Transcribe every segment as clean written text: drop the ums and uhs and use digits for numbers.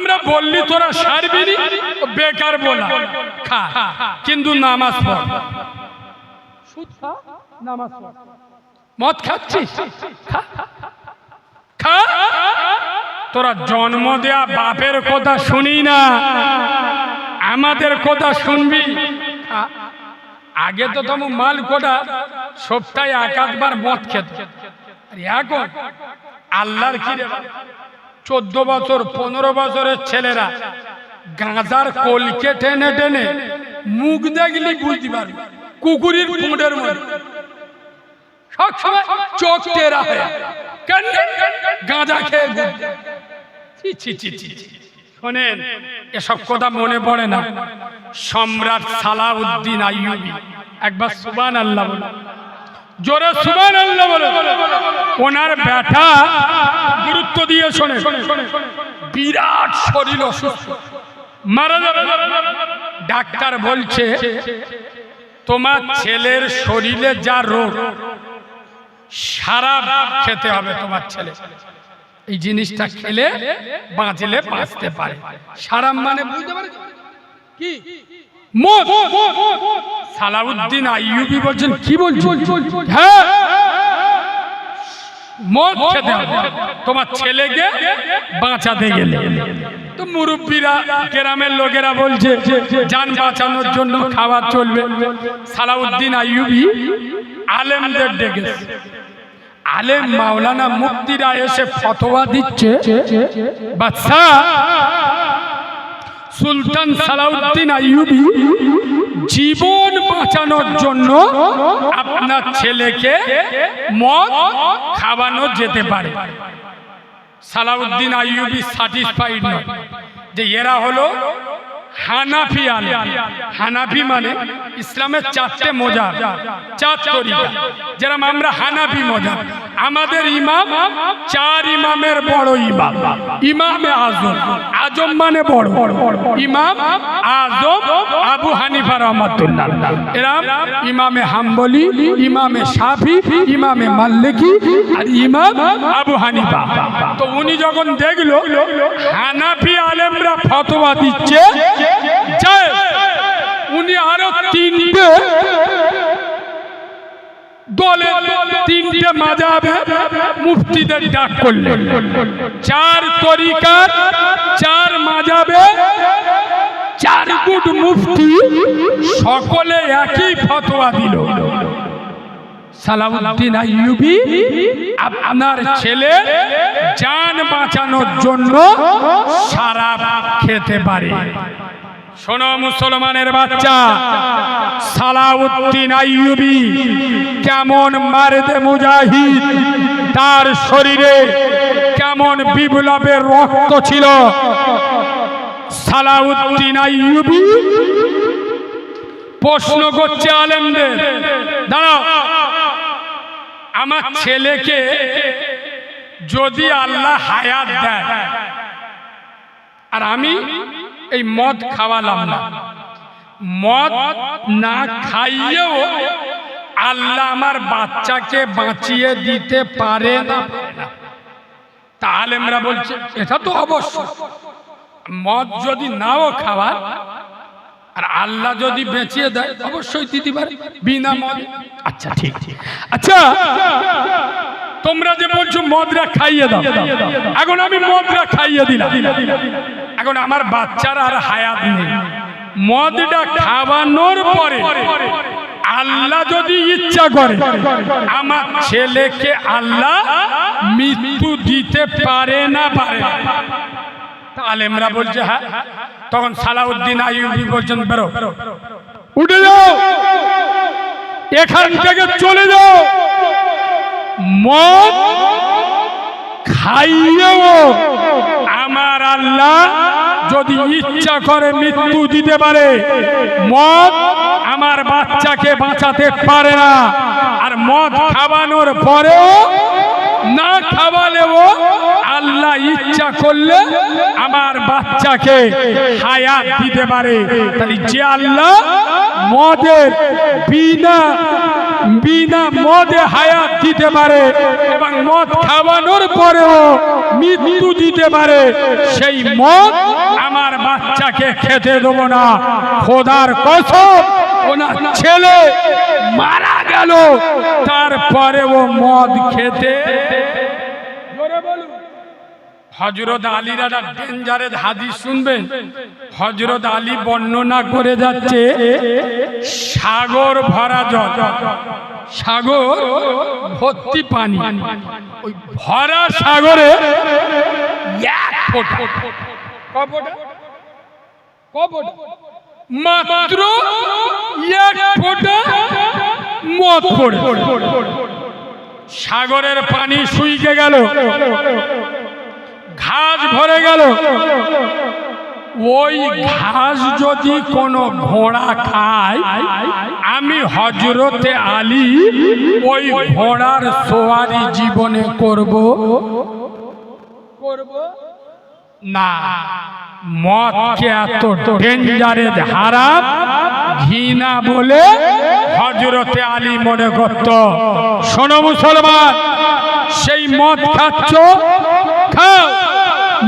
আমরা বললি তোরা সারবিনি, বেকার বলা, খা কিন্তু নামাজ পড়। সুদ খা, নামাজ পড়। মদ খাচ্ছিস, খা খা। তোরা জন্ম দেয়া বাপের কথা শুনি না, আমাদের কথা শুনবি। আগে তো তুমি মাল কোটা সপ্তাহে এক আধবার মদ খেত, এখন আল্লাহর কি রে, 14 বছর 15 বছরের ছেলেরা গাঁজার কলকে টেনে টেনে মুখ দেখলি বুঝতে পারবি কুকুরের পুঁডের মধ্যে সবসময় চোখ টেরা হয়ে গাঁজা খেয়ে। শোনেন, এসব কথা মনে পড়ে না? সম্রাট সালাউদ্দিন আইয়ুবী, একবার সুবহানাল্লাহ বলো, জোরে সুবহানাল্লাহ বলো। ওনার ব্যাটা, গুরুত্ব দিয়ে শোনে, বিরাট শরীর অসুস্থ, মারা যাবে। ডাক্তার বলছে তোমার ছেলের শরীরে যা রোগ, সারা খেতে হবে তোমার ছেলে। এই জিনিসটা খেলে বাঁচলে বাঁচতে পারে। সারাম মানে বুঝতে পারে কি? মদ। সালাউদ্দিন আইয়ুবী বলছেন কি বলছেন? হ্যাঁ, মদ খেতে হবে তোমার ছেলেকে বাঁচাতে গেলে। তো মুরব্বীরা, গ্রামের লোকেরা বলছে জান বাঁচানোর জন্য খাওয়া চলবে। সালাউদ্দিন আইয়ুবী আলেমদের ডেকেছে। আলেম মাওলানা মুফতিরা এসে ফতোয়া দিচ্ছে, বাদশা সুলতান সালাউদ্দিন আইয়ুবী জীবন বাঁচানোর জন্য আপনার ছেলেকে মদ খাওয়ানো যেতে পারে। সালাউদ্দিন আইয়ুবী স্যাটিসফাইড নয় যে এরা হলো হানাফি আলেম। হানাফি মানে ইসলামের 4টে মজাব, 4 তরিকা। যেরকম আমরা হানাফি মজাব, আমাদের ইমাম 4 ইমামের বড় ইমাম, ইমামে আজম। আজম মানে বড়, ইমাম আজম আবু হানিফা রাহমাতুল্লাহ। এরা ইমামে হাম্বলি, ইমামে শাফি, ইমামে মালিকি আর ইমাম আবু হানিফা। তো উনি যখন দেখলো হানাফি আলেমরা ফতোয়া দিচ্ছে, উনি আরো 3টে দলে 3টে মাযহাবে মুফতিদের ডাক করলেন। 4 তরিকার 4 মাযহাবে 4 গুট মুফতি, সকলে একই ফতোয়া দিল, সালাউদ্দিন আইয়ুবী আপনার ছেলে জান বাঁচানোর জন্য শরাব খেতে পারে। শোনো মুসলমানের বাচ্চা, সালাউদ্দিন আইয়ুবী কেমন মারদে মুজাহিদ, তার শরীরে কেমন বিপ্লবের রক্ত ছিল। সালাউদ্দিন আইয়ুবী প্রশ্ন করছে আলেমদের, দাঁড়াও, আমার ছেলেকে যদি আল্লাহ হায়াত দেয় আর আমি এই মদ খাওয়ালাম না, মদ না খাইয়েও আল্লাহ আমার বাচ্চাকে বাঁচিয়ে দিতে পারে না? তা আলেমরা বলছে এটা তো অবশ্যই, মদ যদি নাও খাওয়া আর আল্লাহ যদি বেঁচিয়ে দেয় অবশ্যই দিতে পারে বিনা মদ। আচ্ছা ঠিক, আচ্ছা তোমরা যে বলছো মদরা খাইয়ে দাও, এখন আমি মদরা খাইয়ে দিলাম, এখন আমার বাচ্চার আর হায়াত নেই। মদটা খাওয়ানোর পরে আল্লাহ যদি ইচ্ছা করে আমার ছেলেকে আল্লাহ মৃত্যু দিতে পারে না? পারে। আলেমরা বলছে হ্যাঁ। তখন সালাউদ্দিন আইয়ুবী বলছেন বেরো, উঠে যাও, এখান থেকে চলে যাও। মদ খাইয়েও আমার আল্লাহ যদি ইচ্ছা করে মৃত্যু দিতে পারে, মদ আমার বাচ্চাকে বাঁচাতে পারে না। আর মদ খাওয়ানোর পরেও না খাওয়ালেও আল্লাহ ইচ্ছা করলে আমার বাচ্চাকে হায়াত দিতে পারে। তাহলে যে আল্লাহ মদের বিনা বিনা মদে হায়াত দিতে পারে এবং মদ খাওয়ানোর পরেও মৃত্যু দিতে পারে, সেই মদ আমার বাচ্চাকে খেতে দেবো না। খোদার কসম, ওনার ছেলে মারা গেল, তারপরেও মদ খেতে। হযরত আলীর একটা ডেঞ্জারের হাদিস শুনবেন। হযরত আলী বর্ণনা করে যাচ্ছে, সাগর ভরা জল, সাগর ভর্তি পানি, ওই ভরা সাগরে এক ফোঁটা, মাত্র এক ফোঁটা মদ পড়ে, সাগরের পানি শুকিয়ে গেল, ঘাস ভরে গেল। ওই ঘাস যদি কোনো ঘোড়া খায়, আমি হযরতে আলী ওই ঘোড়ার সওয়ারি জীবনে করব না। মদকে এত ডেঞ্জারের হারাম ঘৃণা বলে হযরতে আলী মনে করত। শোনো মুসলমান, সেই মদ খাচ্ছ, খাও,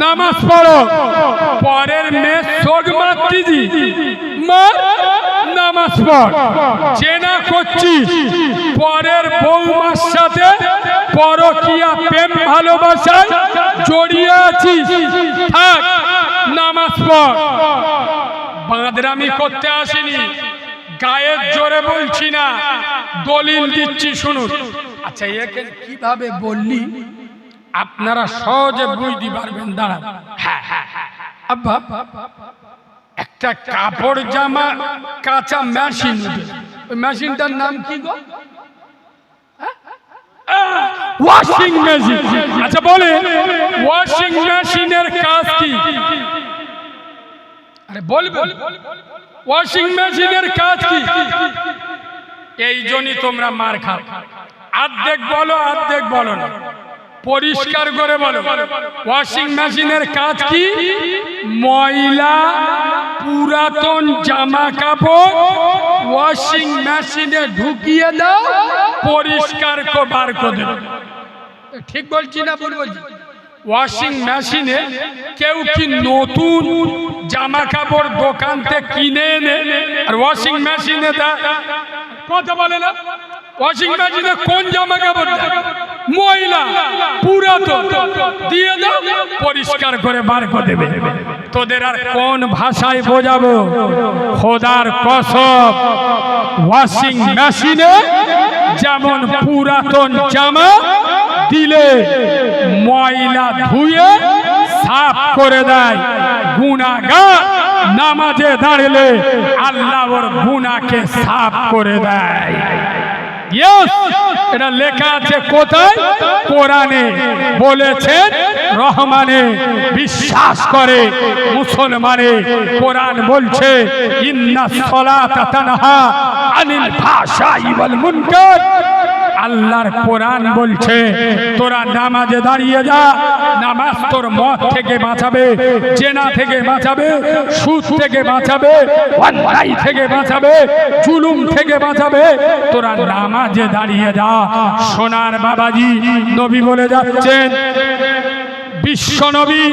নামাজ পড়ো, পরের মেয়ে শোক মাতৃজি মার, নামাজ পড়। জেনা করছিস, পরের বৌমার সাথে পরকীয়া প্রেম ভালোবাসায় জড়িয়ে আছিস, থাক, নামাজ পড়। বাঁদরামি করতে আসিনি, গায়ের জোরে বলছি না, দলিল দিচ্ছি শুনুন। আচ্ছা, একে কিভাবে বললি আপনারা সহজে বুঝতে পারবেন। দাঁড়ান, হ্যাঁ হ্যাঁ আব্বা, একটা কাপড় জামা কাঁচা মেশিন, ওই মেশিনটার নাম কি গো? Washing machine. আচ্ছা বলে, ওয়াশিং মেশিনের কাজ কি? আরে বলবে, ওয়াশিং মেশিনের কাজ কি? এই জন্যই তোমরা মার খাও। অর্ধেক বলো, অর্ধেক বলো না, পরিষ্কার করে বলো। ওয়াশিং মেশিনের কাজ কি? ময়লা পুরাতন জামা কাপড় ওয়াশিং মেশিনে ঢুকিয়ে দাও, পরিষ্কার বার করে দাও। ঠিক বলছি না ভুল বলছি? ওয়াশিং মেশিনে কেউ কি নতুন জামা কাপড় দোকান থেকে কিনে এনে আর ওয়াশিং মেশিনে দেয়? কথা বলে না। ওয়াশিং মেশিনে কোন জামা কাপড় ময়লা পুরাতন দিয়ে দাও, পরিষ্কার করে বার করে দেবে। তোদের আর কোন ভাষায় বোঝাবো? খোদার কসম, ওয়াশিং মেশিনে যেমন পুরাতন জামা দিলে ময়লা ধুয়ে সাফ করে দেয়, গুনাহগার নামাজে দাঁড়ালে আল্লাহ ওর গুনাহকে সাফ করে দেয়। এটা লেখা আছে কোথায়? কোরআনে বলেছেন, রহমানে বিশ্বাস করে মুসলমানে। কোরআন বলছে, ইন্নাস সালাতা তানহা আনিল ফাহশাই ওয়াল মুনকার। আল্লাহর কোরআন বলছে, তোরা নামাজে দাঁড়িয়ে যা, নামাজ তোর মদ থেকে বাঁচাবে, জেনা থেকে বাঁচাবে, সুদ থেকে বাঁচাবে, অন্যায় থেকে বাঁচাবে, জুলুম থেকে বাঁচাবে। তোরা নামাজে দাঁড়িয়ে যা। সোনার বাবাজি নবী বলে যাচ্ছেন, বিশ্ব নবী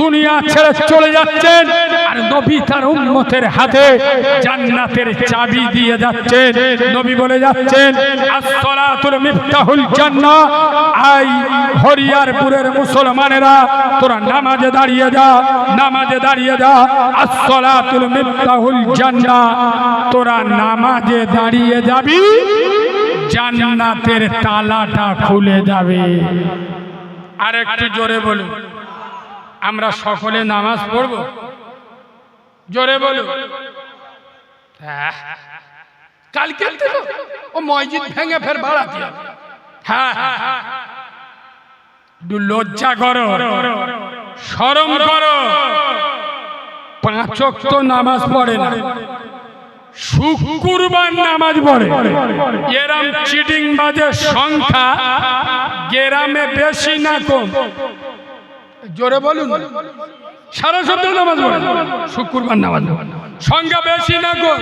দুনিয়া ছেড়ে চলে যাচ্ছেন, আর নবী তার উম্মতের হাতে জান্নাতের চাবি দিয়ে যাচ্ছেন। নবী বলে যাচ্ছেন, as-সালাতুল মিফতাহুল জান্নাহ। আই হরিয়ারপুরের মুসলমানেরা, তোরা নামাজে দাঁড়িয়ে যা, নামাজে দাঁড়িয়ে যা। as-সালাতুল মিফতাহুল জান্নাহ। তোরা নামাজে দাঁড়িয়ে যাবি, জান্নাতের তালাটা খুলে যাবে। আর একটু জোরে বলুন, আমরা সকলে নামাজ পড়ব, জোরে বলুন। কালকে ও মসজিদ ভেঙে ফের বাড়াতে হবে। হ্যাঁ, লজ্জা করো, শরম করো। 5 ওয়াক্ত নামাজ পড়ে না, শুক্রবার নামাজ পড়ে। এরম চিটিং বাজের সংখ্যা গ্রামে বেশি না কম? জোরে বলুন। সারা সপ্তাহ নামাজ পড়ে, শুক্রবার নামাজ সংখ্যা বেশি না কম?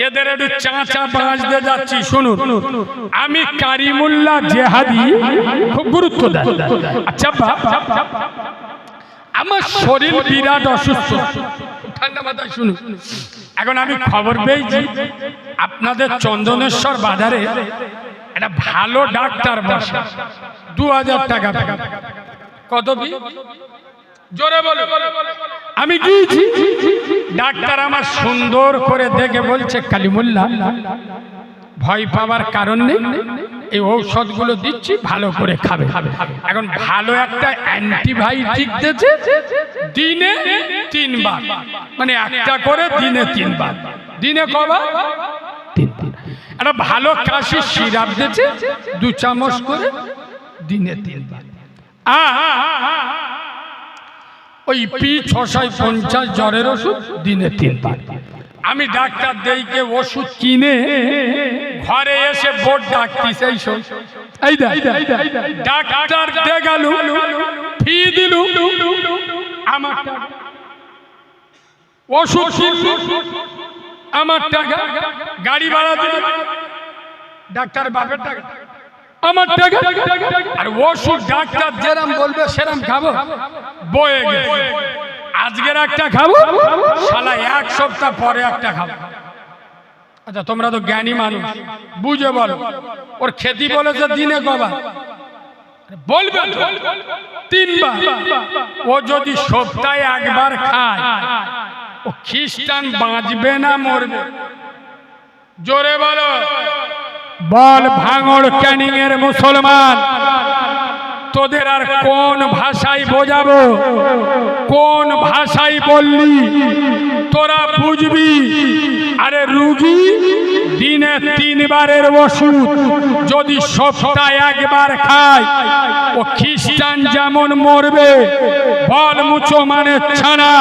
এদের একটু চাঁচা বাঁচতে যাচ্ছি, শুনুন। আমি কারিমুল্লাহ জেহাদি, খুব গুরুত্ব দেয়। আচ্ছা বাপ, আমার শরীর বিরাট অসুস্থ, ঠান্ডা মাথায় শুনুন। এখন আমি খবর পেয়েছি আপনাদের চন্দনেশ্বর বাজারে একটা ভালো ডাক্তার বসে, 2000 টাকা। কত? জোরে বলো। আমি গিয়েছি, ডাক্তার আমার সুন্দর করে দেখে বলছে, কালিমুল্লাহ ভয় পাওয়ার কারণ নেই, এই ঔষধগুলো দিচ্ছি, ভালো করে খাবে। এখন ভালো একটা অ্যান্টিবায়োটিক দিয়েছে, দিনে 3 বার, মানে একটা করে দিনে 3 বার। দিনে কবার? 3 বার। একটা ভালো কাশির সিরাপ দিয়েছে, 2 চামচ করে দিনে 3 বার। ওই P650 জ্বরের ওষুধ দিনে 3 বার। আমি ডাক্তার দেইকে ওষুধ কিনে ঘরে এসে বোর্ড ডাকতিস, এই ডাক্তার দেখালু, ফি দিলু, আমার ওষুধ আমার টাকা, গাড়ি ভাড়া দিল, ডাক্তার বাপের টাকা, আমার টাকা। আর ওষুধ ডাক্তার যেরাম বলবে সেরাম খাবো, বয়ে গেছে। আজকের একটা খাবো, শালা 1 সপ্তাহ পরে একটা খাবো। আচ্ছা তোমরা তো জ্ঞানী মানুষ, বুঝে বলো, ওর খেতি বলেছে দিনে কবার? বলবে 3 বার। ও যদি সপ্তাহে 1 বার খায়, ও খ্রিস্টান বাঁচবে না মরবে? জোরে বলো। বল ভাঙড় ক্যানিং এর মুসলমান, তোদের আর কোন ভাষায় বোঝাবো? কোন ভাষায় বললি তোরা বুঝবি? আরে রুগী দিনে 3 বারের ওষুধ যদি সপ্তাহে 1 বার খায়, ও খ্রিস্টান যেমন মরবে। বল মুসলমানের ছানা,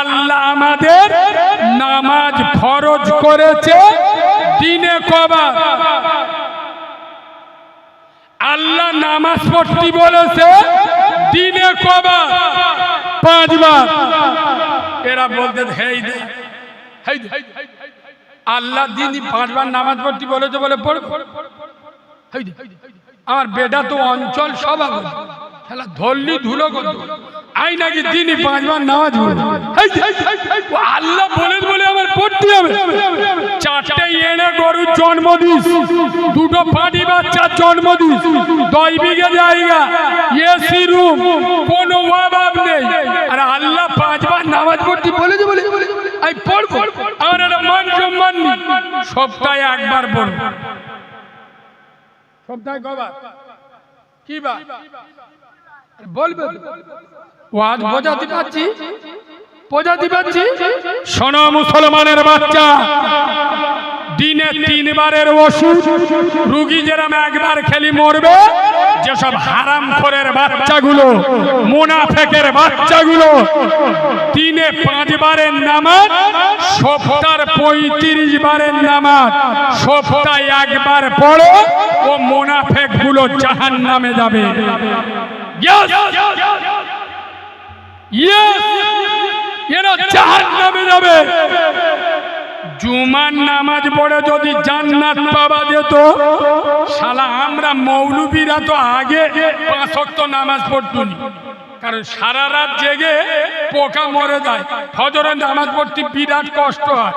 আল্লাহ আমাদের নামাজ ফরজ করেছে দিনে কবার? আল্লাহ নামাজ পড়তে বলেছে দিনে কবার? 5 বার। এরা বলতে আল্লাহ দিনই 5 বার নামাজ পড়তে বলেছে বলে পড়ব। আমার বেটা তো অঞ্চল সভা খেলা ধরলি ধুলো করত, আই নাকি দিনই 5 বার নামাজ পড়ব। আল্লাহ বলে বলে আমার পড়তে হবে। 4টে এনে গরুর জন্ম দিস, 2টো পাটি বাচ্চার জন্ম দিস, 10 বিঘে জায়গা, এসি রুম, কোনো অভাব নেই। আর আল্লাহ 5 বার নামাজ পড়তে বলেছে বলে আমি পড়বো। আমার একটা মান সম্মান নেই। সপ্তাহে 1 বার পড়ব। সপ্তাহে কবার? কি বার বলবে? ওয়াজ বোঝাতে পারছি, বোঝাতে পারছি। শোনো মুসলমানের বাচ্চা, দিনে 3 বারের ওষুধ রুগী যেরকম 1 বার খেলি মরবে, যেসব হারামখোরের বাচ্চাগুলো, মুনাফেকের বাচ্চাগুলো দিনে 5 বারের নামাজ, সপ্তাহে 35 বারের নামাজ, সপ্তাহে 1 বার পড়ো, ও মুনাফেক গুলো জাহান্নামে যাবে। এরা জাহান্নামে যাবে। জুমার নামাজ পড়ে যদি জান্নাত পাওয়া যেত, শালা আমরা মৌলবীরা তো আগে 5 ওয়াক্ত নামাজ পড়তুনি, কারণ সারা রাত জেগে পোকা মরে যায়। ফজরের নামাজ পড়তে বিরাট কষ্ট হয়।